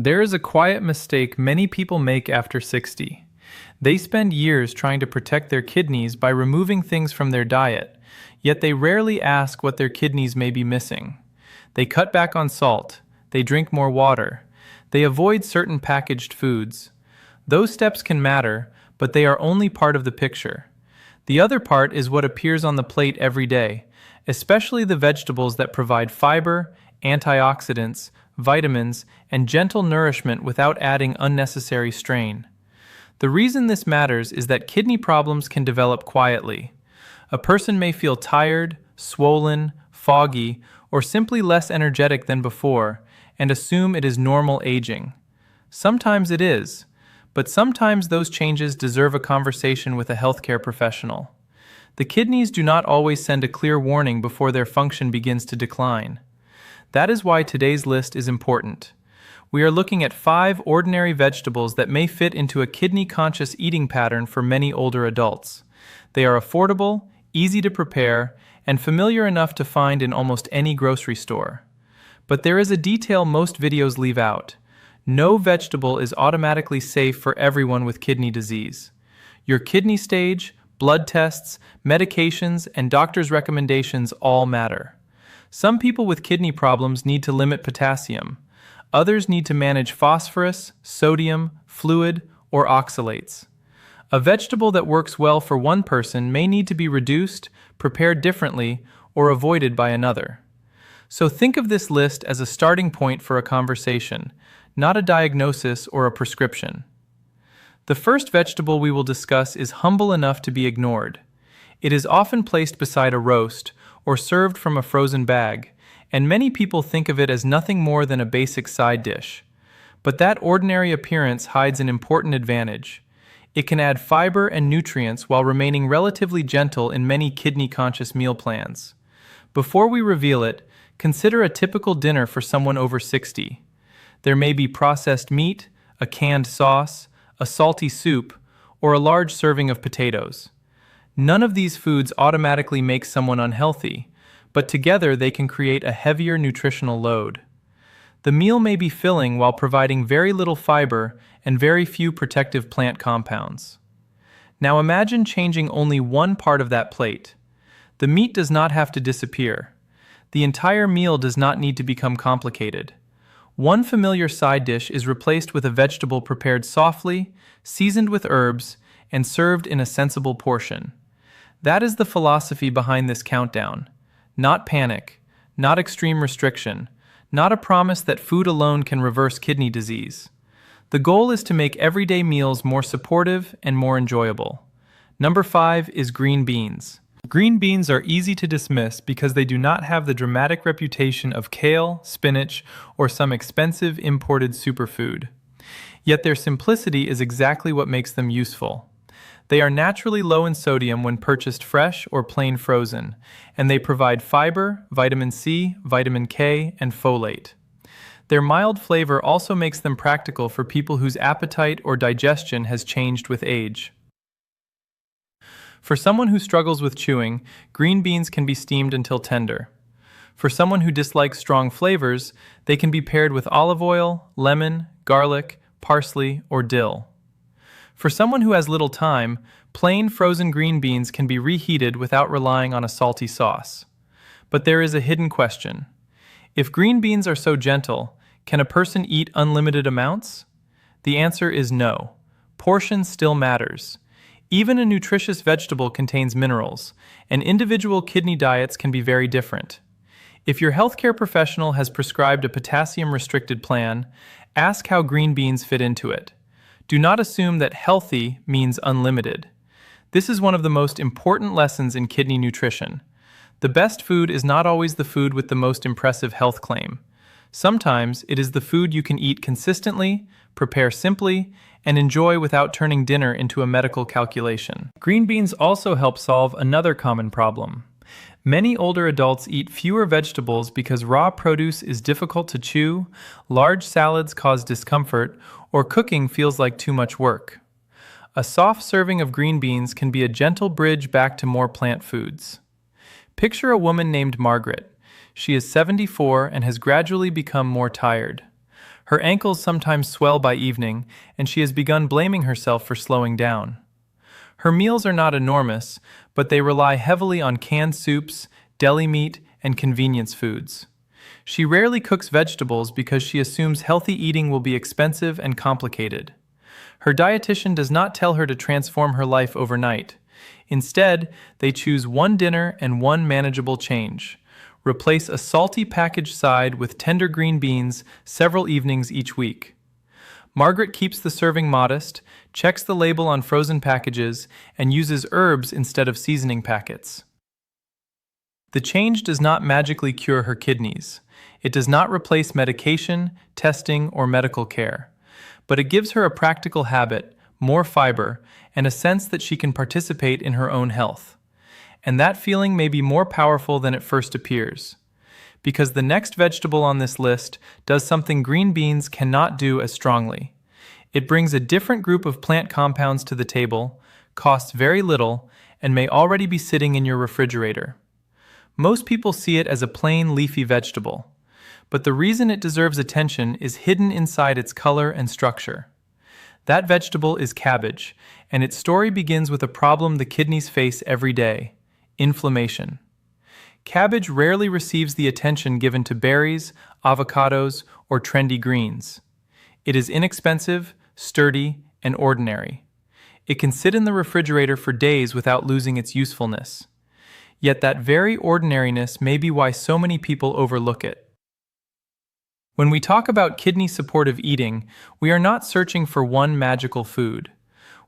There is a quiet mistake many people make after 60. They spend years trying to protect their kidneys by removing things from their diet, yet they rarely ask what their kidneys may be missing. They cut back on salt, they drink more water, they avoid certain packaged foods. Those steps can matter, but they are only part of the picture. The other part is what appears on the plate every day, especially the vegetables that provide fiber, antioxidants, vitamins, and gentle nourishment without adding unnecessary strain. The reason this matters is that kidney problems can develop quietly. A person may feel tired, swollen, foggy, or simply less energetic than before, and assume it is normal aging. Sometimes it is, but sometimes those changes deserve a conversation with a healthcare professional. The kidneys do not always send a clear warning before their function begins to decline. That is why today's list is important. We are looking at 5 ordinary vegetables that may fit into a kidney-conscious eating pattern for many older adults. They are affordable, easy to prepare, and familiar enough to find in almost any grocery store. But there is a detail most videos leave out. No vegetable is automatically safe for everyone with kidney disease. Your kidney stage, blood tests, medications, and doctor's recommendations all matter. Some people with kidney problems need to limit potassium. Others need to manage phosphorus, sodium, fluid, or oxalates. A vegetable that works well for one person may need to be reduced, prepared differently, or avoided by another. So think of this list as a starting point for a conversation, not a diagnosis or a prescription. The first vegetable we will discuss is humble enough to be ignored. It is often placed beside a roast or served from a frozen bag, and many people think of it as nothing more than a basic side dish. But that ordinary appearance hides an important advantage. It can add fiber and nutrients while remaining relatively gentle in many kidney-conscious meal plans. Before we reveal it, consider a typical dinner for someone over 60. There may be processed meat, a canned sauce, a salty soup, or a large serving of potatoes. None of these foods automatically make someone unhealthy, but together they can create a heavier nutritional load. The meal may be filling while providing very little fiber and very few protective plant compounds. Now imagine changing only one part of that plate. The meat does not have to disappear. The entire meal does not need to become complicated. One familiar side dish is replaced with a vegetable prepared softly, seasoned with herbs, and served in a sensible portion. That is the philosophy behind this countdown. Not panic, not extreme restriction, not a promise that food alone can reverse kidney disease. The goal is to make everyday meals more supportive and more enjoyable. Number 5 is green beans. Green beans are easy to dismiss because they do not have the dramatic reputation of kale, spinach, or some expensive imported superfood. Yet their simplicity is exactly what makes them useful. They are naturally low in sodium when purchased fresh or plain frozen, and they provide fiber, vitamin C, vitamin K, and folate. Their mild flavor also makes them practical for people whose appetite or digestion has changed with age. For someone who struggles with chewing, green beans can be steamed until tender. For someone who dislikes strong flavors, they can be paired with olive oil, lemon, garlic, parsley, or dill. For someone who has little time, plain frozen green beans can be reheated without relying on a salty sauce. But there is a hidden question. If green beans are so gentle, can a person eat unlimited amounts? The answer is no. Portion still matters. Even a nutritious vegetable contains minerals, and individual kidney diets can be very different. If your healthcare professional has prescribed a potassium-restricted plan, ask how green beans fit into it. Do not assume that healthy means unlimited. This is one of the most important lessons in kidney nutrition. The best food is not always the food with the most impressive health claim. Sometimes it is the food you can eat consistently, prepare simply, and enjoy without turning dinner into a medical calculation. Green beans also help solve another common problem. Many older adults eat fewer vegetables because raw produce is difficult to chew, large salads cause discomfort, or cooking feels like too much work. A soft serving of green beans can be a gentle bridge back to more plant foods. Picture a woman named Margaret. She is 74 and has gradually become more tired. Her ankles sometimes swell by evening, and she has begun blaming herself for slowing down. Her meals are not enormous, but they rely heavily on canned soups, deli meat, and convenience foods. She rarely cooks vegetables because she assumes healthy eating will be expensive and complicated. Her dietitian does not tell her to transform her life overnight. Instead, they choose one dinner and one manageable change. Replace a salty packaged side with tender green beans several evenings each week. Margaret keeps the serving modest, checks the label on frozen packages, and uses herbs instead of seasoning packets. The change does not magically cure her kidneys. It does not replace medication, testing, or medical care. But it gives her a practical habit, more fiber, and a sense that she can participate in her own health. And that feeling may be more powerful than it first appears. Because the next vegetable on this list does something green beans cannot do as strongly. It brings a different group of plant compounds to the table, costs very little, and may already be sitting in your refrigerator. Most people see it as a plain leafy vegetable, but the reason it deserves attention is hidden inside its color and structure. That vegetable is cabbage, and its story begins with a problem the kidneys face every day: inflammation. Cabbage rarely receives the attention given to berries, avocados, or trendy greens. It is inexpensive, sturdy, and ordinary. It can sit in the refrigerator for days without losing its usefulness. Yet that very ordinariness may be why so many people overlook it. When we talk about kidney-supportive eating, we are not searching for one magical food.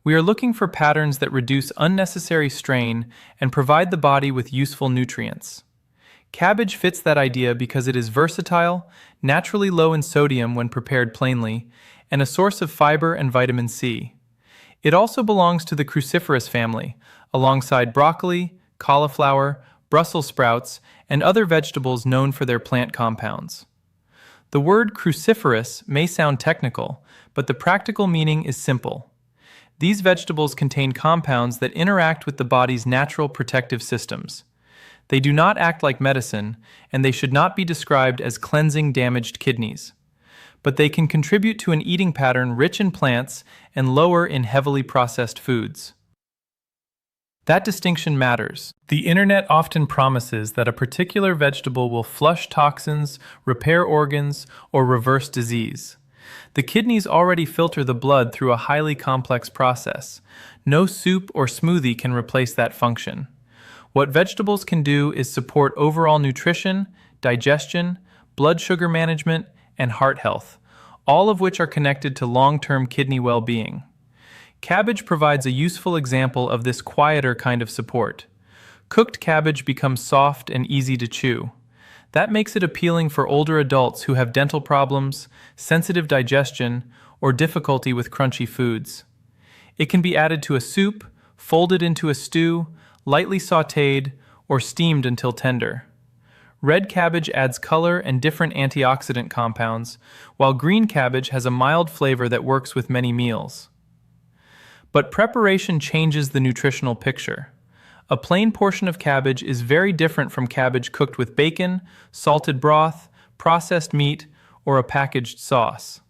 We are looking for patterns that reduce unnecessary strain and provide the body with useful nutrients. Cabbage fits that idea because it is versatile, naturally low in sodium when prepared plainly, and a source of fiber and vitamin C. It also belongs to the cruciferous family, alongside broccoli, cauliflower, Brussels sprouts, and other vegetables known for their plant compounds. The word cruciferous may sound technical, but the practical meaning is simple. These vegetables contain compounds that interact with the body's natural protective systems. They do not act like medicine, and they should not be described as cleansing damaged kidneys. But they can contribute to an eating pattern rich in plants and lower in heavily processed foods. That distinction matters. The internet often promises that a particular vegetable will flush toxins, repair organs, or reverse disease. The kidneys already filter the blood through a highly complex process. No soup or smoothie can replace that function. What vegetables can do is support overall nutrition, digestion, blood sugar management, and heart health, all of which are connected to long-term kidney well-being. Cabbage provides a useful example of this quieter kind of support. Cooked cabbage becomes soft and easy to chew. That makes it appealing for older adults who have dental problems, sensitive digestion, or difficulty with crunchy foods. It can be added to a soup, folded into a stew, lightly sautéed, or steamed until tender. Red cabbage adds color and different antioxidant compounds, while green cabbage has a mild flavor that works with many meals. But preparation changes the nutritional picture. A plain portion of cabbage is very different from cabbage cooked with bacon, salted broth, processed meat, or a packaged sauce.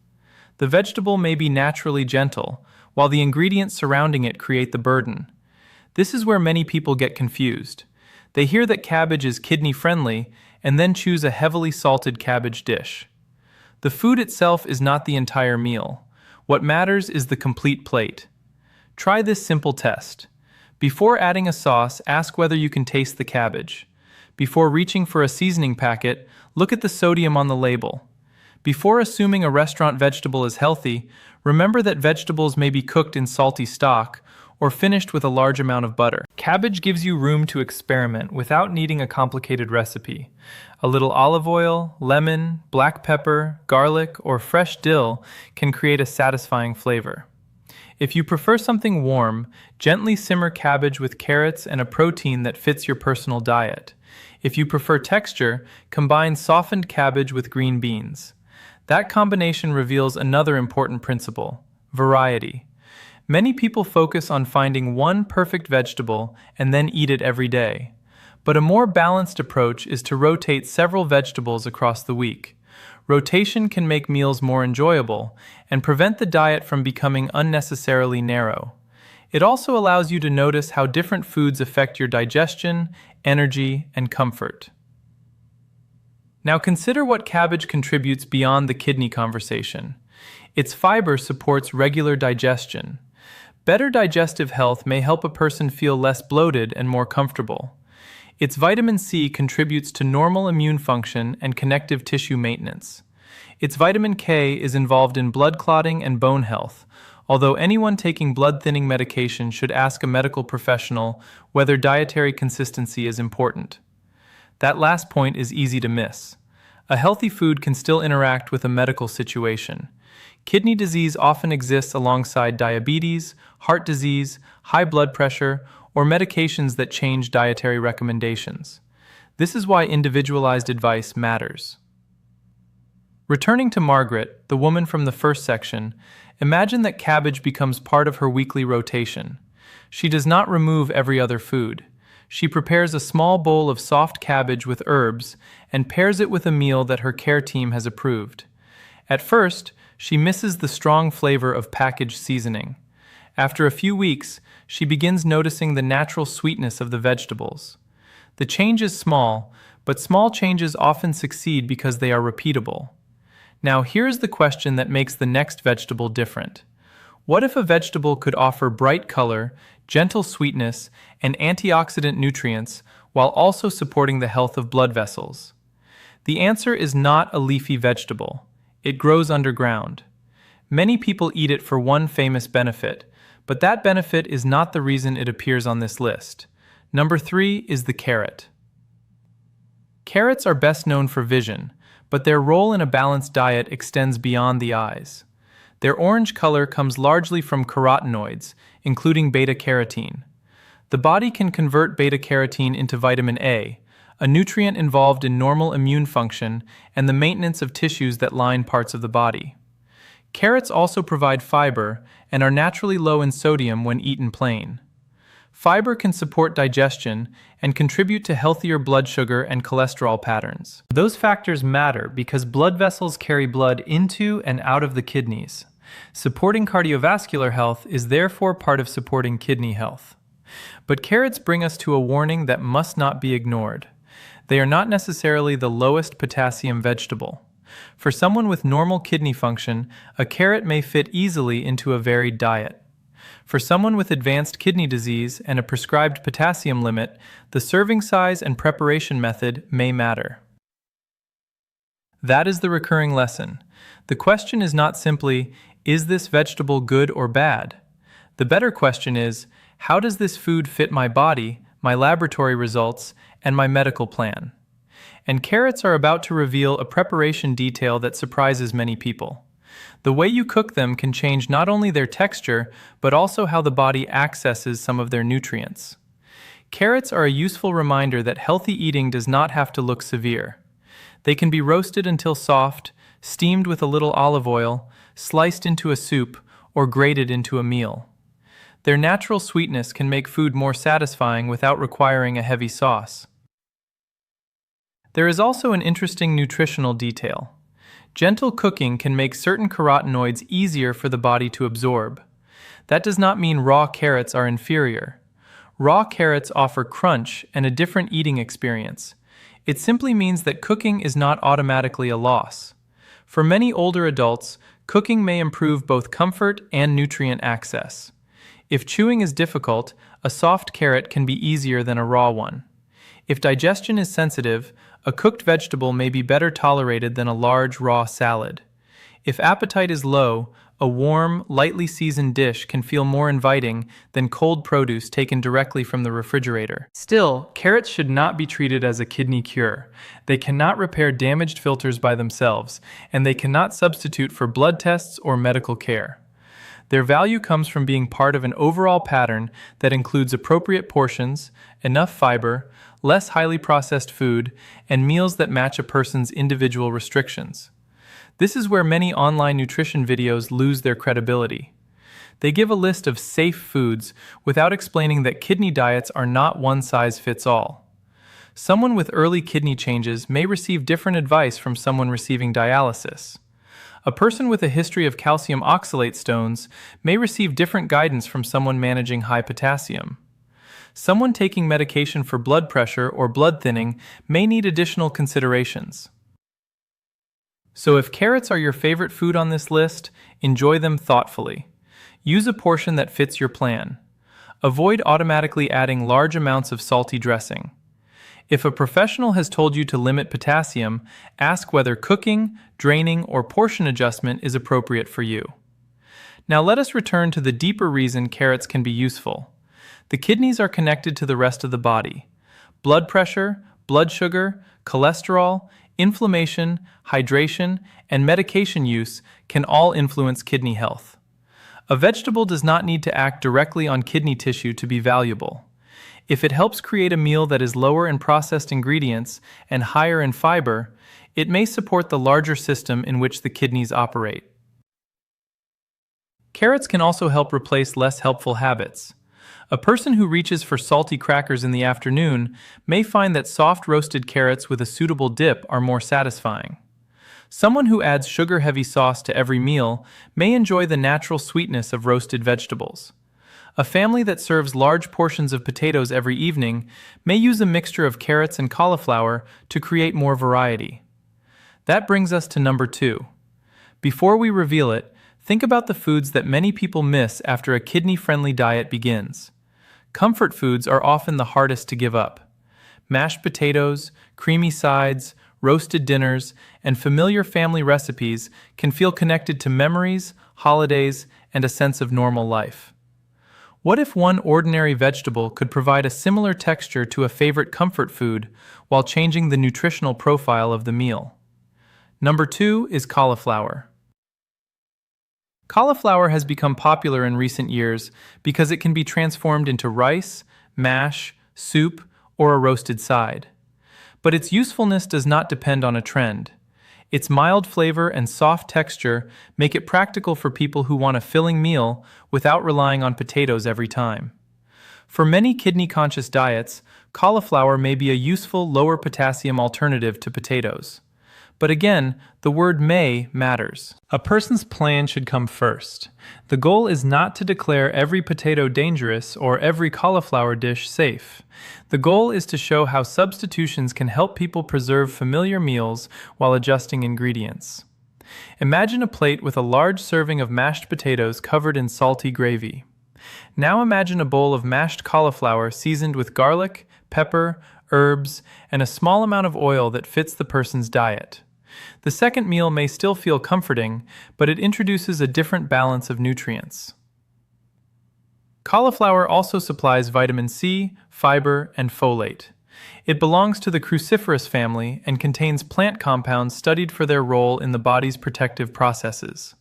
The vegetable may be naturally gentle, while the ingredients surrounding it create the burden. This is where many people get confused. They hear that cabbage is kidney-friendly and then choose a heavily salted cabbage dish. The food itself is not the entire meal. What matters is the complete plate. Try this simple test. Before adding a sauce, ask whether you can taste the cabbage. Before reaching for a seasoning packet, look at the sodium on the label. Before assuming a restaurant vegetable is healthy, remember that vegetables may be cooked in salty stock or finished with a large amount of butter. Cabbage gives you room to experiment without needing a complicated recipe. A little olive oil, lemon, black pepper, garlic, or fresh dill can create a satisfying flavor. If you prefer something warm, gently simmer cabbage with carrots and a protein that fits your personal diet. If you prefer texture, combine softened cabbage with green beans. That combination reveals another important principle: variety. Many people focus on finding one perfect vegetable and then eat it every day. But a more balanced approach is to rotate several vegetables across the week. Rotation can make meals more enjoyable and prevent the diet from becoming unnecessarily narrow. It also allows you to notice how different foods affect your digestion, energy, and comfort. Now consider what cabbage contributes beyond the kidney conversation. Its fiber supports regular digestion. Better digestive health may help a person feel less bloated and more comfortable. Its vitamin C contributes to normal immune function and connective tissue maintenance. Its vitamin K is involved in blood clotting and bone health, although anyone taking blood-thinning medication should ask a medical professional whether dietary consistency is important. That last point is easy to miss. A healthy food can still interact with a medical situation. Kidney disease often exists alongside diabetes, heart disease, high blood pressure, or medications that change dietary recommendations. This is why individualized advice matters. Returning to Margaret, the woman from the first section, imagine that cabbage becomes part of her weekly rotation. She does not remove every other food. She prepares a small bowl of soft cabbage with herbs and pairs it with a meal that her care team has approved. At first, she misses the strong flavor of packaged seasoning. After a few weeks, she begins noticing the natural sweetness of the vegetables. The change is small, but small changes often succeed because they are repeatable. Now here's the question that makes the next vegetable different. What if a vegetable could offer bright color, gentle sweetness, and antioxidant nutrients while also supporting the health of blood vessels? The answer is not a leafy vegetable. It grows underground. Many people eat it for one famous benefit, but that benefit is not the reason it appears on this list. Number 3 is the carrot. Carrots are best known for vision, but their role in a balanced diet extends beyond the eyes. Their orange color comes largely from carotenoids, including beta-carotene. The body can convert beta-carotene into vitamin A, a nutrient involved in normal immune function and the maintenance of tissues that line parts of the body. Carrots also provide fiber and are naturally low in sodium when eaten plain. Fiber can support digestion and contribute to healthier blood sugar and cholesterol patterns. Those factors matter because blood vessels carry blood into and out of the kidneys. Supporting cardiovascular health is therefore part of supporting kidney health. But carrots bring us to a warning that must not be ignored. They are not necessarily the lowest potassium vegetable. For someone with normal kidney function, a carrot may fit easily into a varied diet. For someone with advanced kidney disease and a prescribed potassium limit, the serving size and preparation method may matter. That is the recurring lesson. The question is not simply, is this vegetable good or bad? The better question is, how does this food fit my body, my laboratory results, and my medical plan? And carrots are about to reveal a preparation detail that surprises many people. The way you cook them can change not only their texture, but also how the body accesses some of their nutrients. Carrots are a useful reminder that healthy eating does not have to look severe. They can be roasted until soft, steamed with a little olive oil, sliced into a soup, or grated into a meal. Their natural sweetness can make food more satisfying without requiring a heavy sauce. There is also an interesting nutritional detail. Gentle cooking can make certain carotenoids easier for the body to absorb. That does not mean raw carrots are inferior. Raw carrots offer crunch and a different eating experience. It simply means that cooking is not automatically a loss. For many older adults, cooking may improve both comfort and nutrient access. If chewing is difficult, a soft carrot can be easier than a raw one. If digestion is sensitive, a cooked vegetable may be better tolerated than a large raw salad. If appetite is low, a warm, lightly seasoned dish can feel more inviting than cold produce taken directly from the refrigerator. Still, carrots should not be treated as a kidney cure. They cannot repair damaged filters by themselves, and they cannot substitute for blood tests or medical care. Their value comes from being part of an overall pattern that includes appropriate portions, enough fiber, less highly processed food, and meals that match a person's individual restrictions. This is where many online nutrition videos lose their credibility. They give a list of safe foods without explaining that kidney diets are not one size fits all. Someone with early kidney changes may receive different advice from someone receiving dialysis. A person with a history of calcium oxalate stones may receive different guidance from someone managing high potassium. Someone taking medication for blood pressure or blood thinning may need additional considerations. So if carrots are your favorite food on this list, enjoy them thoughtfully. Use a portion that fits your plan. Avoid automatically adding large amounts of salty dressing. If a professional has told you to limit potassium, ask whether cooking, draining, or portion adjustment is appropriate for you. Now let us return to the deeper reason carrots can be useful. The kidneys are connected to the rest of the body. Blood pressure, blood sugar, cholesterol, inflammation, hydration, and medication use can all influence kidney health. A vegetable does not need to act directly on kidney tissue to be valuable. If it helps create a meal that is lower in processed ingredients and higher in fiber, it may support the larger system in which the kidneys operate. Carrots can also help replace less helpful habits. A person who reaches for salty crackers in the afternoon may find that soft roasted carrots with a suitable dip are more satisfying. Someone who adds sugar-heavy sauce to every meal may enjoy the natural sweetness of roasted vegetables. A family that serves large portions of potatoes every evening may use a mixture of carrots and cauliflower to create more variety. That brings us to number 2. Before we reveal it, think about the foods that many people miss after a kidney-friendly diet begins. Comfort foods are often the hardest to give up. Mashed potatoes, creamy sides, roasted dinners, and familiar family recipes can feel connected to memories, holidays, and a sense of normal life. What if one ordinary vegetable could provide a similar texture to a favorite comfort food while changing the nutritional profile of the meal? Number 2 is cauliflower. Cauliflower has become popular in recent years because it can be transformed into rice, mash, soup, or a roasted side. But its usefulness does not depend on a trend. Its mild flavor and soft texture make it practical for people who want a filling meal without relying on potatoes every time. For many kidney-conscious diets, cauliflower may be a useful lower potassium alternative to potatoes. But again, the word may matters. A person's plan should come first. The goal is not to declare every potato dangerous or every cauliflower dish safe. The goal is to show how substitutions can help people preserve familiar meals while adjusting ingredients. Imagine a plate with a large serving of mashed potatoes covered in salty gravy. Now imagine a bowl of mashed cauliflower seasoned with garlic, pepper, herbs, and a small amount of oil that fits the person's diet. The second meal may still feel comforting, but it introduces a different balance of nutrients. Cauliflower also supplies vitamin C, fiber, and folate. It belongs to the cruciferous family and contains plant compounds studied for their role in the body's protective processes.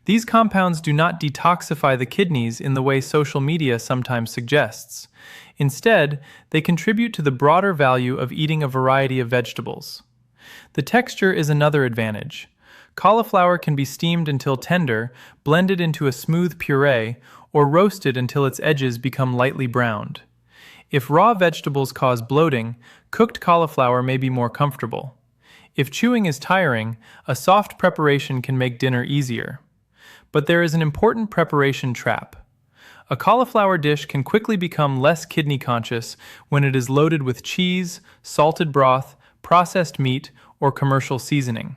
These compounds do not detoxify the kidneys in the way social media sometimes suggests. Instead, they contribute to the broader value of eating a variety of vegetables. The texture is another advantage. Cauliflower can be steamed until tender, blended into a smooth puree, or roasted until its edges become lightly browned. If raw vegetables cause bloating, cooked cauliflower may be more comfortable. If chewing is tiring, a soft preparation can make dinner easier. But there is an important preparation trap. A cauliflower dish can quickly become less kidney conscious when it is loaded with cheese, salted broth, processed meat, or commercial seasoning.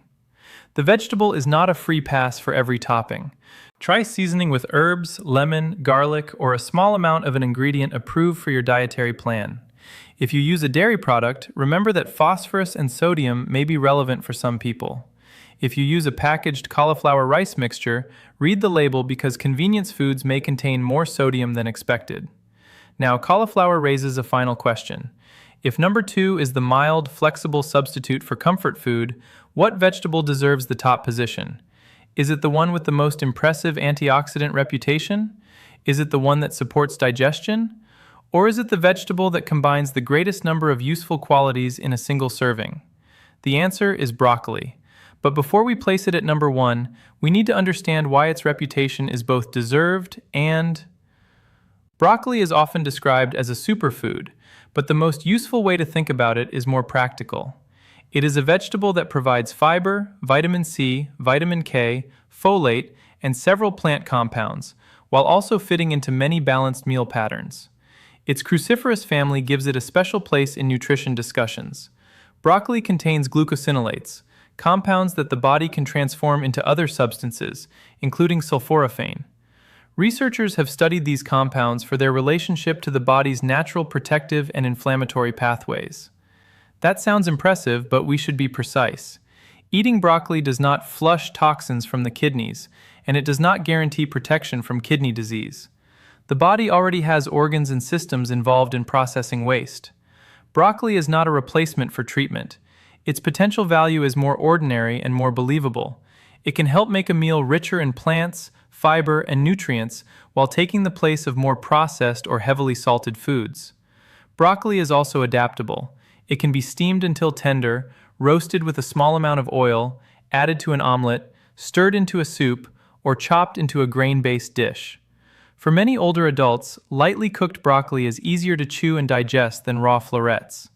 The vegetable is not a free pass for every topping. Try seasoning with herbs, lemon, garlic, or a small amount of an ingredient approved for your dietary plan. If you use a dairy product, remember that phosphorus and sodium may be relevant for some people. If you use a packaged cauliflower rice mixture, read the label because convenience foods may contain more sodium than expected. Now, cauliflower raises a final question. If number 2 is the mild, flexible substitute for comfort food, what vegetable deserves the top position? Is it the one with the most impressive antioxidant reputation? Is it the one that supports digestion? Or is it the vegetable that combines the greatest number of useful qualities in a single serving? The answer is broccoli. But before we place it at number 1, we need to understand why its reputation is both deserved and... Broccoli is often described as a superfood, but the most useful way to think about it is more practical. It is a vegetable that provides fiber, vitamin C, vitamin K, folate, and several plant compounds, while also fitting into many balanced meal patterns. Its cruciferous family gives it a special place in nutrition discussions. Broccoli contains glucosinolates, compounds that the body can transform into other substances, including sulforaphane. Researchers have studied these compounds for their relationship to the body's natural protective and inflammatory pathways. That sounds impressive, but we should be precise. Eating broccoli does not flush toxins from the kidneys, and it does not guarantee protection from kidney disease. The body already has organs and systems involved in processing waste. Broccoli is not a replacement for treatment. Its potential value is more ordinary and more believable. It can help make a meal richer in plants, fiber, and nutrients while taking the place of more processed or heavily salted foods. Broccoli is also adaptable. It can be steamed until tender, roasted with a small amount of oil, added to an omelet, stirred into a soup, or chopped into a grain-based dish. For many older adults, lightly cooked broccoli is easier to chew and digest than raw florets.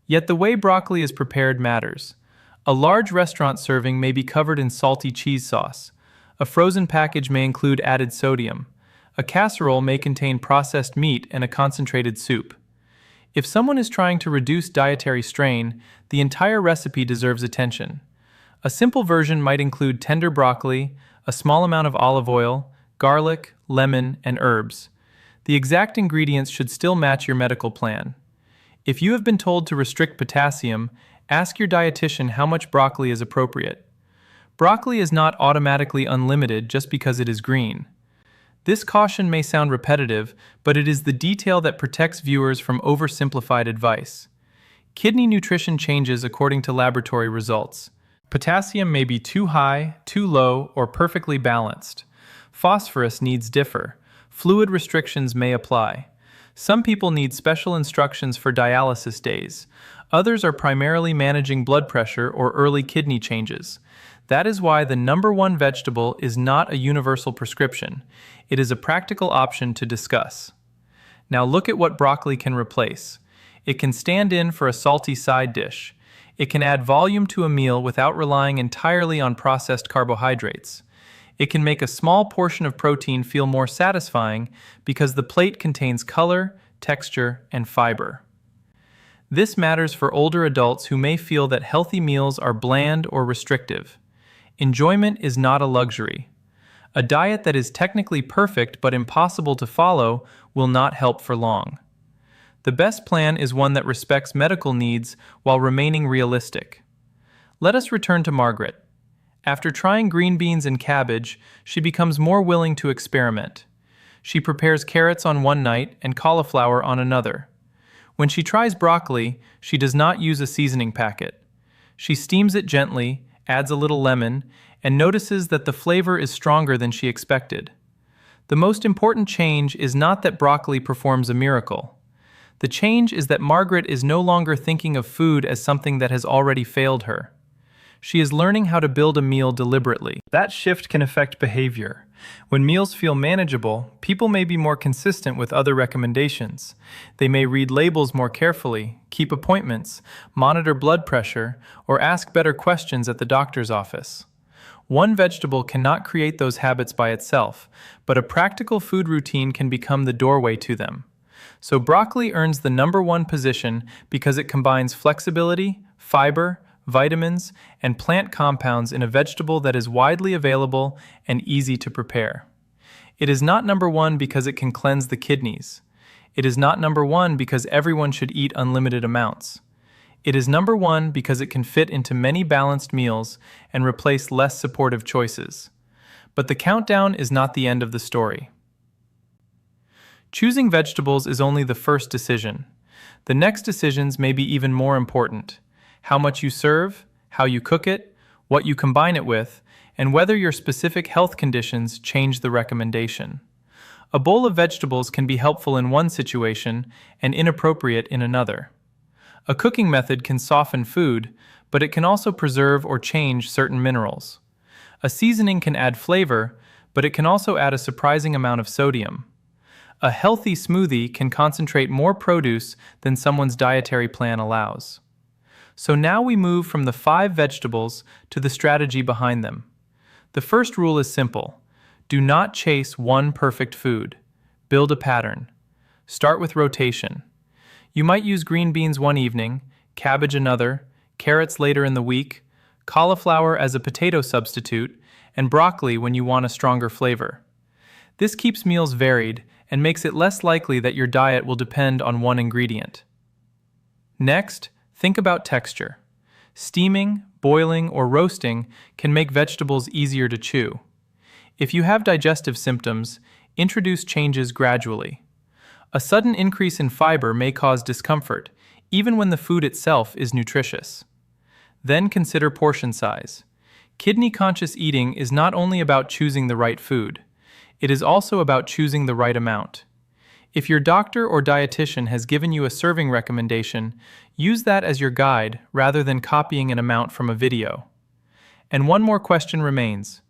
Yet the way broccoli is prepared matters. A large restaurant serving may be covered in salty cheese sauce. A frozen package may include added sodium. A casserole may contain processed meat and a concentrated soup. If someone is trying to reduce dietary strain, the entire recipe deserves attention. A simple version might include tender broccoli, a small amount of olive oil, garlic, lemon, and herbs. The exact ingredients should still match your medical plan. If you have been told to restrict potassium, ask your dietitian how much broccoli is appropriate. Broccoli is not automatically unlimited just because it is green. This caution may sound repetitive, but it is the detail that protects viewers from oversimplified advice. Kidney nutrition changes according to laboratory results. Potassium may be too high, too low, or perfectly balanced. Phosphorus needs differ. Fluid restrictions may apply. Some people need special instructions for dialysis days. Others are primarily managing blood pressure or early kidney changes. That is why the number one vegetable is not a universal prescription. It is a practical option to discuss. Now look at what broccoli can replace. It can stand in for a salty side dish. It can add volume to a meal without relying entirely on processed carbohydrates. It can make a small portion of protein feel more satisfying because the plate contains color, texture, and fiber. This matters for older adults who may feel that healthy meals are bland or restrictive. Enjoyment is not a luxury. A diet that is technically perfect but impossible to follow will not help for long. The best plan is one that respects medical needs while remaining realistic. Let us return to Margaret. After trying green beans and cabbage, she becomes more willing to experiment. She prepares carrots on one night and cauliflower on another. When she tries broccoli, she does not use a seasoning packet. She steams it gently, adds a little lemon, and notices that the flavor is stronger than she expected. The most important change is not that broccoli performs a miracle. The change is that Margaret is no longer thinking of food as something that has already failed her. She is learning how to build a meal deliberately. That shift can affect behavior. When meals feel manageable, people may be more consistent with other recommendations. They may read labels more carefully, keep appointments, monitor blood pressure, or ask better questions at the doctor's office. One vegetable cannot create those habits by itself, but a practical food routine can become the doorway to them. So broccoli earns the number one position because it combines flexibility, fiber, vitamins, and plant compounds in a vegetable that is widely available and easy to prepare. It is not number one because it can cleanse the kidneys. It is not number one because everyone should eat unlimited amounts. It is number one because it can fit into many balanced meals and replace less supportive choices. But the countdown is not the end of the story. Choosing vegetables is only the first decision. The next decisions may be even more important. How much you serve, how you cook it, what you combine it with, and whether your specific health conditions change the recommendation. A bowl of vegetables can be helpful in one situation and inappropriate in another. A cooking method can soften food, but it can also preserve or change certain minerals. A seasoning can add flavor, but it can also add a surprising amount of sodium. A healthy smoothie can concentrate more produce than someone's dietary plan allows. So now we move from the 5 vegetables to the strategy behind them. The first rule is simple. Do not chase one perfect food. Build a pattern. Start with rotation. You might use green beans one evening, cabbage another, carrots later in the week, cauliflower as a potato substitute, and broccoli when you want a stronger flavor. This keeps meals varied and makes it less likely that your diet will depend on one ingredient. Next, think about texture. Steaming, boiling, or roasting can make vegetables easier to chew. If you have digestive symptoms, introduce changes gradually. A sudden increase in fiber may cause discomfort, even when the food itself is nutritious. Then consider portion size. Kidney-conscious eating is not only about choosing the right food, it is also about choosing the right amount. If your doctor or dietitian has given you a serving recommendation, use that as your guide rather than copying an amount from a video. And one more question remains.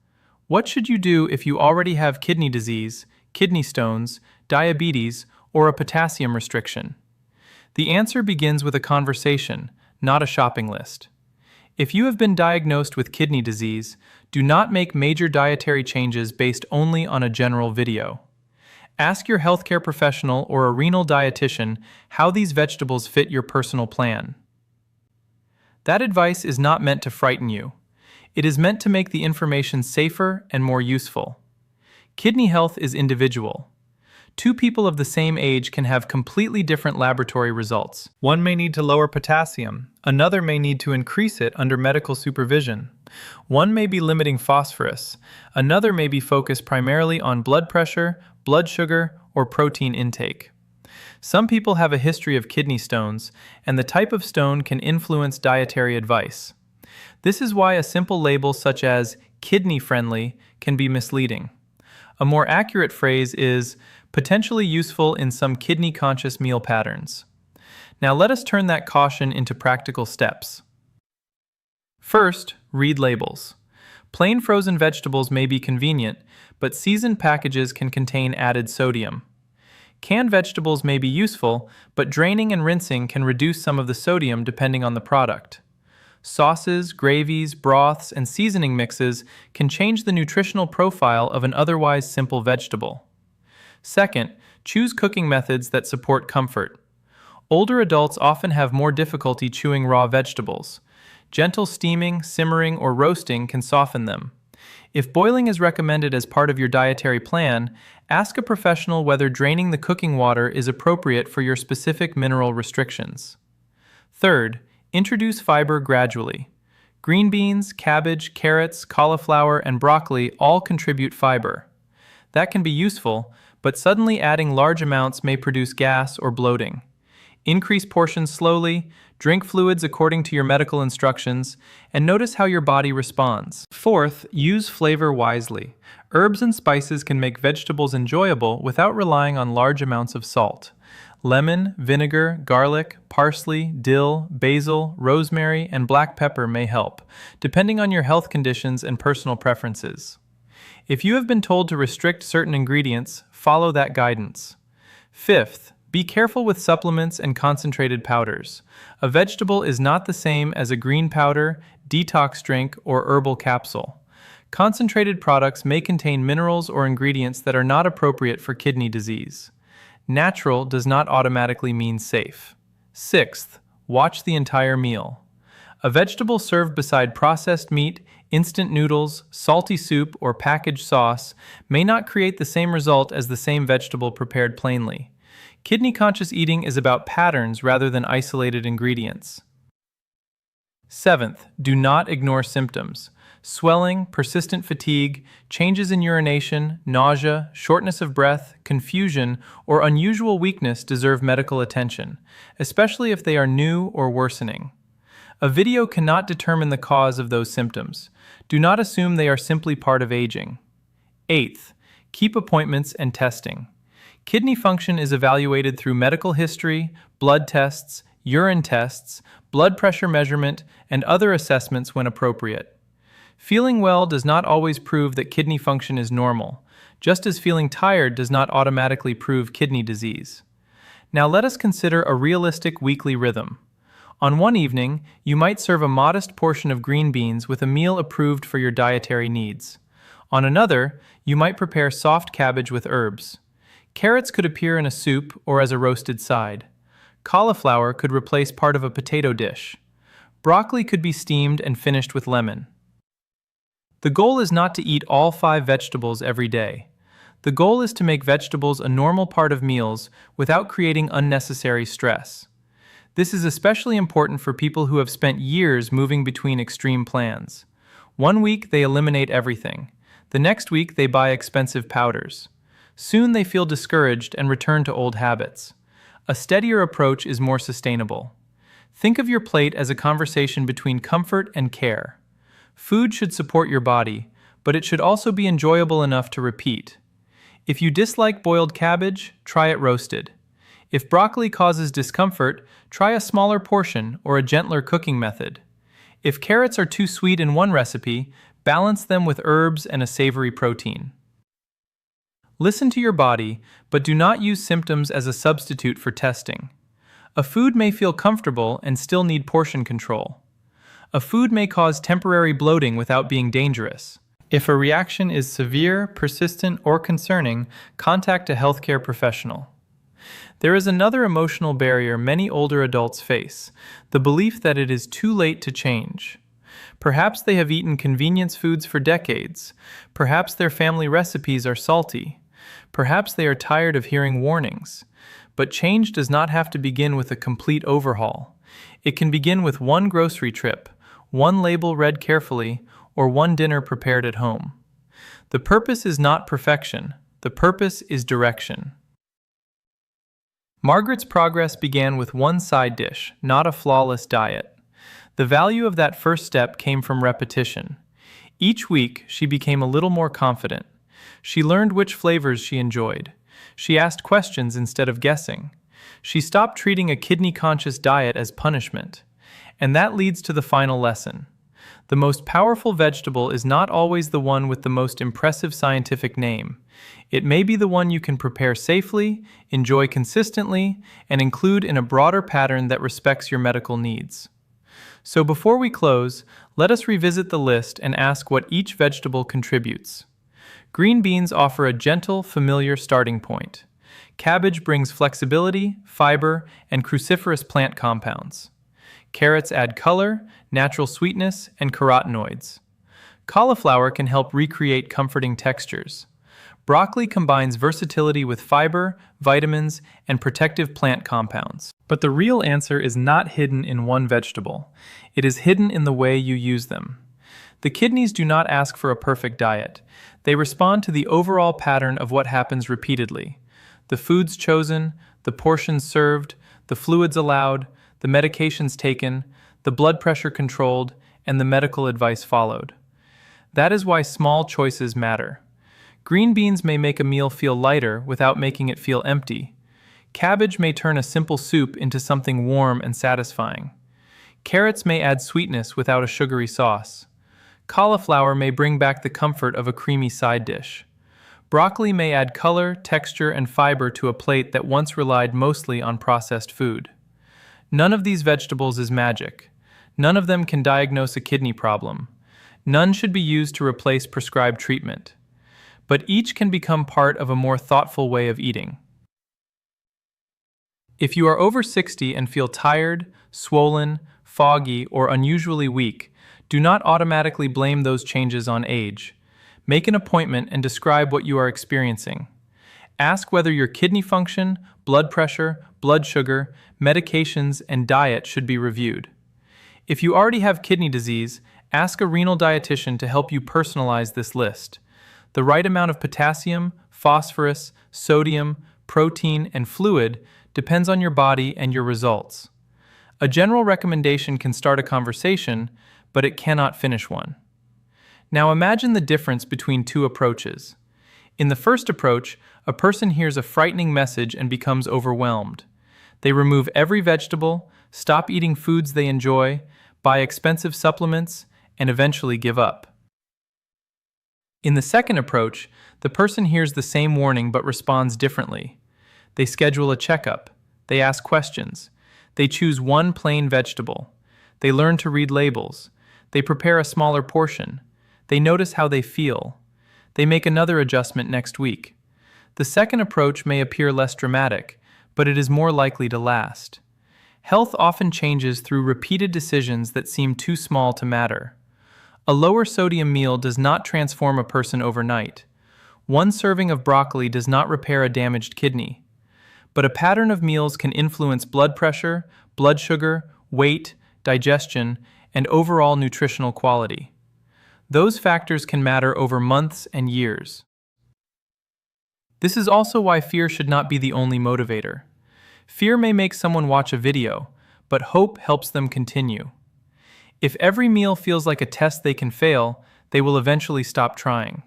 What should you do if you already have kidney disease, kidney stones, diabetes, or a potassium restriction? The answer begins with a conversation, not a shopping list. If you have been diagnosed with kidney disease, do not make major dietary changes based only on a general video. Ask your healthcare professional or a renal dietitian how these vegetables fit your personal plan. That advice is not meant to frighten you. It is meant to make the information safer and more useful. Kidney health is individual. 2 people of the same age can have completely different laboratory results. One may need to lower potassium, another may need to increase it under medical supervision. One may be limiting phosphorus, another may be focused primarily on blood pressure, blood sugar, or protein intake. Some people have a history of kidney stones, and the type of stone can influence dietary advice. This is why a simple label such as kidney-friendly can be misleading. A more accurate phrase is potentially useful in some kidney-conscious meal patterns. Now let us turn that caution into practical steps. First, read labels. Plain frozen vegetables may be convenient, but seasoned packages can contain added sodium. Canned vegetables may be useful, but draining and rinsing can reduce some of the sodium depending on the product. Sauces, gravies, broths, and seasoning mixes can change the nutritional profile of an otherwise simple vegetable. Second, choose cooking methods that support comfort. Older adults often have more difficulty chewing raw vegetables. Gentle steaming, simmering, or roasting can soften them. If boiling is recommended as part of your dietary plan, ask a professional whether draining the cooking water is appropriate for your specific mineral restrictions. Third, introduce fiber gradually. Green beans, cabbage, carrots, cauliflower, and broccoli all contribute fiber. That can be useful, but suddenly adding large amounts may produce gas or bloating. Increase portions slowly, drink fluids according to your medical instructions, and notice how your body responds. Fourth, use flavor wisely. Herbs and spices can make vegetables enjoyable without relying on large amounts of salt. Lemon, vinegar, garlic, parsley, dill, basil, rosemary, and black pepper may help, depending on your health conditions and personal preferences. If you have been told to restrict certain ingredients, follow that guidance. Fifth, be careful with supplements and concentrated powders. A vegetable is not the same as a green powder, detox drink, or herbal capsule. Concentrated products may contain minerals or ingredients that are not appropriate for kidney disease. Natural does not automatically mean safe. Sixth, watch the entire meal. A vegetable served beside processed meat, instant noodles, salty soup, or packaged sauce may not create the same result as the same vegetable prepared plainly. Kidney-conscious eating is about patterns rather than isolated ingredients. Seventh, do not ignore symptoms. Swelling, persistent fatigue, changes in urination, nausea, shortness of breath, confusion, or unusual weakness deserve medical attention, especially if they are new or worsening. A video cannot determine the cause of those symptoms. Do not assume they are simply part of aging. Eighth, keep appointments and testing. Kidney function is evaluated through medical history, blood tests, urine tests, blood pressure measurement, and other assessments when appropriate. Feeling well does not always prove that kidney function is normal. just as feeling tired does not automatically prove kidney disease. Now let us consider a realistic weekly rhythm. On one evening, you might serve a modest portion of green beans with a meal approved for your dietary needs. On another, you might prepare soft cabbage with herbs. Carrots could appear in a soup or as a roasted side. Cauliflower could replace part of a potato dish. Broccoli could be steamed and finished with lemon. The goal is not to eat all 5 vegetables every day. The goal is to make vegetables a normal part of meals without creating unnecessary stress. This is especially important for people who have spent years moving between extreme plans. One week they eliminate everything. The next week they buy expensive powders. Soon they feel discouraged and return to old habits. A steadier approach is more sustainable. Think of your plate as a conversation between comfort and care. Food should support your body, but it should also be enjoyable enough to repeat. If you dislike boiled cabbage, try it roasted. If broccoli causes discomfort, try a smaller portion or a gentler cooking method. If carrots are too sweet in one recipe, balance them with herbs and a savory protein. Listen to your body, but do not use symptoms as a substitute for testing. A food may feel comfortable and still need portion control. A food may cause temporary bloating without being dangerous. If a reaction is severe, persistent, or concerning, contact a healthcare professional. There is another emotional barrier many older adults face, the belief that it is too late to change. Perhaps they have eaten convenience foods for decades. Perhaps their family recipes are salty. Perhaps they are tired of hearing warnings. But change does not have to begin with a complete overhaul. It can begin with one grocery trip, one label read carefully, or one dinner prepared at home. The purpose is not perfection. The purpose is direction. Margaret's progress began with one side dish, not a flawless diet. The value of that first step came from repetition. Each week, she became a little more confident. She learned which flavors she enjoyed. She asked questions instead of guessing. She stopped treating a kidney-conscious diet as punishment. And that leads to the final lesson. The most powerful vegetable is not always the one with the most impressive scientific name. It may be the one you can prepare safely, enjoy consistently, and include in a broader pattern that respects your medical needs. So before we close, let us revisit the list and ask what each vegetable contributes. Green beans offer a gentle, familiar starting point. Cabbage brings flexibility, fiber, and cruciferous plant compounds. Carrots add color, natural sweetness, and carotenoids. Cauliflower can help recreate comforting textures. Broccoli combines versatility with fiber, vitamins, and protective plant compounds. But the real answer is not hidden in one vegetable. It is hidden in the way you use them. The kidneys do not ask for a perfect diet. They respond to the overall pattern of what happens repeatedly. The foods chosen, the portions served, the fluids allowed, the medications taken, the blood pressure controlled, and the medical advice followed. That is why small choices matter. Green beans may make a meal feel lighter without making it feel empty. Cabbage may turn a simple soup into something warm and satisfying. Carrots may add sweetness without a sugary sauce. Cauliflower may bring back the comfort of a creamy side dish. Broccoli may add color, texture, and fiber to a plate that once relied mostly on processed food. None of these vegetables is magic. None of them can diagnose a kidney problem. None should be used to replace prescribed treatment. But each can become part of a more thoughtful way of eating. If you are over 60 and feel tired, swollen, foggy, or unusually weak, do not automatically blame those changes on age. Make an appointment and describe what you are experiencing. Ask whether your kidney function, blood pressure, blood sugar, medications, and diet should be reviewed. If you already have kidney disease, ask a renal dietitian to help you personalize this list. The right amount of potassium, phosphorus, sodium, protein, and fluid depends on your body and your results. A general recommendation can start a conversation, but it cannot finish one. Now imagine the difference between two approaches. In the first approach, a person hears a frightening message and becomes overwhelmed. They remove every vegetable, stop eating foods they enjoy, buy expensive supplements, and eventually give up. In the second approach, the person hears the same warning but responds differently. They schedule a checkup. They ask questions. They choose one plain vegetable. They learn to read labels. They prepare a smaller portion. They notice how they feel. They make another adjustment next week. The second approach may appear less dramatic, but it is more likely to last. Health often changes through repeated decisions that seem too small to matter. A lower sodium meal does not transform a person overnight. One serving of broccoli does not repair a damaged kidney. But a pattern of meals can influence blood pressure, blood sugar, weight, digestion, and overall nutritional quality. Those factors can matter over months and years. This is also why fear should not be the only motivator. Fear may make someone watch a video, but hope helps them continue. If every meal feels like a test they can fail, they will eventually stop trying.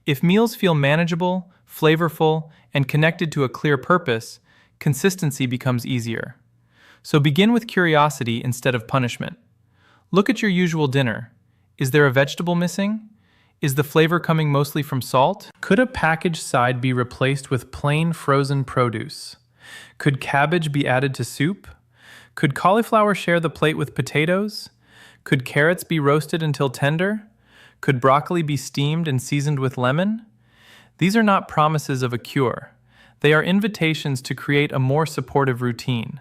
If meals feel manageable, flavorful, and connected to a clear purpose, consistency becomes easier. So begin with curiosity instead of punishment. Look at your usual dinner. Is there a vegetable missing? Is the flavor coming mostly from salt? Could a packaged side be replaced with plain frozen produce? Could cabbage be added to soup? Could cauliflower share the plate with potatoes? Could carrots be roasted until tender? Could broccoli be steamed and seasoned with lemon? These are not promises of a cure. They are invitations to create a more supportive routine.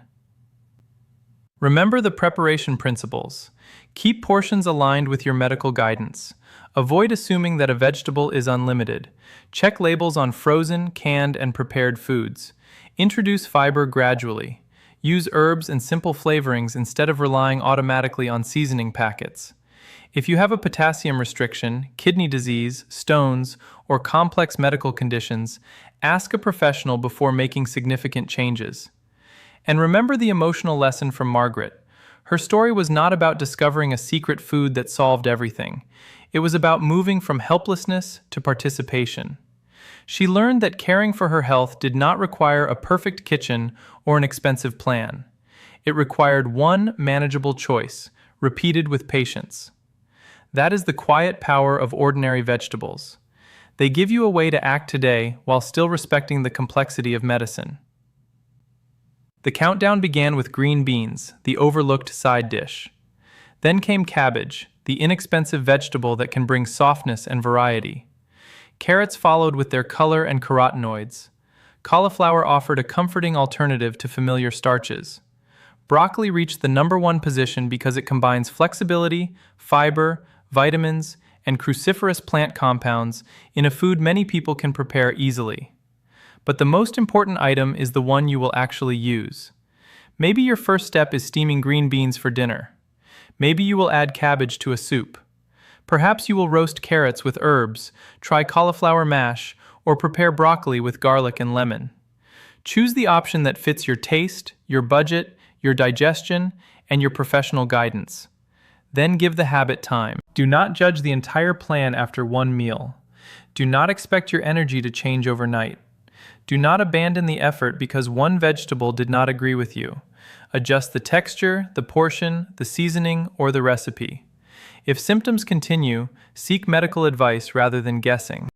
Remember the preparation principles. Keep portions aligned with your medical guidance. Avoid assuming that a vegetable is unlimited. Check labels on frozen, canned, and prepared foods. Introduce fiber gradually. Use herbs and simple flavorings instead of relying automatically on seasoning packets. If you have a potassium restriction, kidney disease, stones, or complex medical conditions, ask a professional before making significant changes. And remember the emotional lesson from Margaret. Her story was not about discovering a secret food that solved everything. It was about moving from helplessness to participation. She learned that caring for her health did not require a perfect kitchen or an expensive plan. It required one manageable choice, repeated with patience. That is the quiet power of ordinary vegetables. They give you a way to act today while still respecting the complexity of medicine. The countdown began with green beans, the overlooked side dish. Then came cabbage, the inexpensive vegetable that can bring softness and variety. Carrots followed with their color and carotenoids. Cauliflower offered a comforting alternative to familiar starches. Broccoli reached the #1 position because it combines flexibility, fiber, vitamins, and cruciferous plant compounds in a food many people can prepare easily. But the most important item is the one you will actually use. Maybe your first step is steaming green beans for dinner. Maybe you will add cabbage to a soup. Perhaps you will roast carrots with herbs, try cauliflower mash, or prepare broccoli with garlic and lemon. Choose the option that fits your taste, your budget, your digestion, and your professional guidance. Then give the habit time. Do not judge the entire plan after one meal. Do not expect your energy to change overnight. Do not abandon the effort because one vegetable did not agree with you. Adjust the texture, the portion, the seasoning, or the recipe. If symptoms continue, seek medical advice rather than guessing.